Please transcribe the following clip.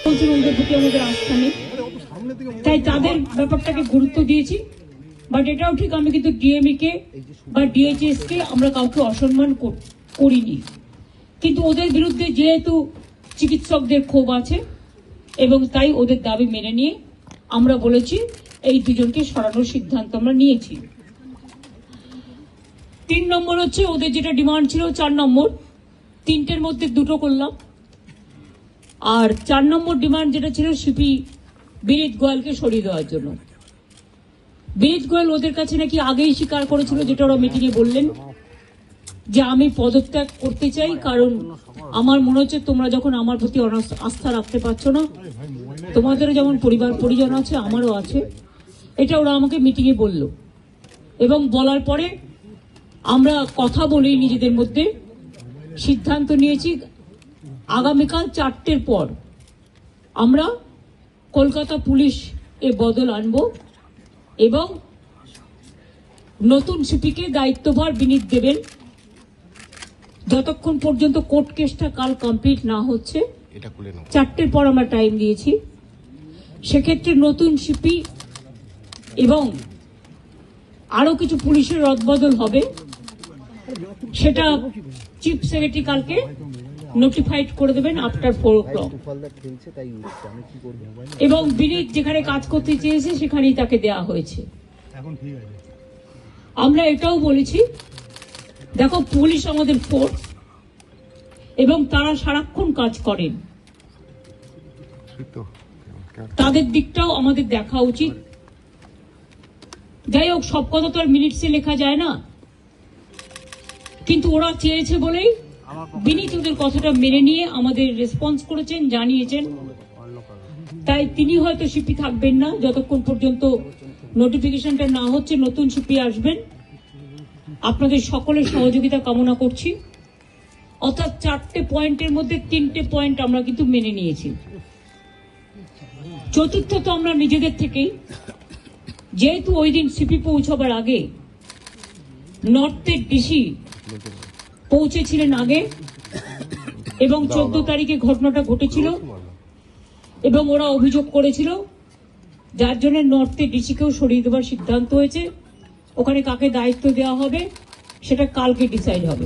ওদের প্রতি আমাদের আস্থা নেই, তাই তাদের ব্যাপারটাকে গুরুত্ব দিয়েছি। বাট এটাও ঠিক, আমি কিন্তু ডিএমই কে বা ডিএইচএস কে আমরা কাউকে অসম্মান করিনি, কিন্তু ওদের বিরুদ্ধে যেহেতু চিকিৎসকদের ক্ষোভ আছে এবং তাই ওদের দাবি মেনে নিয়ে আমরা বলেছি এই দুজনকে সরানোর সিদ্ধান্ত আমরা নিয়েছি। 3 নম্বর হচ্ছে ওদের যেটা ডিমান্ড ছিল 4 নম্বর, 3টের মধ্যে 2টো করলাম। আর 4 নম্বর ডিমান্ড যেটা ছিল সিপি বিনীত গোয়েলকে সরিয়ে দেওয়ার জন্য। বিনীত গোয়েল ওদের কাছে নাকি আগেই স্বীকার করেছিল, যেটা ওরা মিটিংয়ে বললেন, যে আমি পদত্যাগ করতে চাই, কারণ আমার মনে হচ্ছে তোমরা যখন আমার প্রতি আস্থা রাখতে পারছো না, তোমাদেরও যেমন পরিবার পরিজন আছে আমারও আছে, এটা ওরা আমাকে মিটিংয়ে বলল। এবং বলার পরে আমরা কথা বলি নিজেদের মধ্যে, সিদ্ধান্ত নিয়েছি আগামীকাল 4টের পর আমরা কলকাতা পুলিশ এ বদল আনব এবং নতুন সিপিকে দায়িত্বভার বিনীত দেবেন যতক্ষণ পর্যন্ত কোর্ট কেসটা কাল কমপ্লিট না হচ্ছে। 4টের পর আমরা টাইম দিয়েছি। সেক্ষেত্রে নতুন সিপি এবং আরো কিছু পুলিশের রদবদল হবে, সেটা চিফ সেক্রেটারি কালকে নোটিফাইড করে দেবেন আফটার 4 o'clock। এবং বিনীত যেখানে কাজ করতে চেয়েছে সেখানেই তাকে দেয়া হয়েছে। আমরা এটাও বলেছি, দেখো পুলিশ আমাদের ফোর্স এবং তারা সারাক্ষণ কাজ করেন, তাদের দিকটাও আমাদের দেখা উচিত। যাই হোক, সব কথা তো আর মিনিটসে লেখা যায় না, কিন্তু ওরা চেয়েছে বলেই বিনীত ওদের কথাটা মেনে নিয়ে আমাদের রেসপন্স করেছেন, জানিয়েছেন। তাই তিনি হয়তো সিপি থাকবেন না যতক্ষণ পর্যন্ত নোটিফিকেশনটা না হচ্ছে, নতুন সিপি আসবেন। আপনাদের সকলের সহযোগিতা কামনা করছি। অর্থাৎ 4টে পয়েন্টের মধ্যে 3টে পয়েন্ট আমরা কিন্তু মেনে নিয়েছি। চতুর্থত আমরা নিজেদের থেকেই, যেহেতু ওই দিন সিপি পৌঁছাবার আগে নর্থের ডিসি পৌঁছেছিলেন আগে এবং 14 তারিখে ঘটনাটা ঘটেছিল এবং ওরা অভিযোগ করেছিল, যার জন্য নর্থের ডিসিকেও সরিয়ে দেওয়ার সিদ্ধান্ত হয়েছে। ওখানে কাকে দায়িত্ব দেওয়া হবে সেটা কালকে ডিসাইড হবে।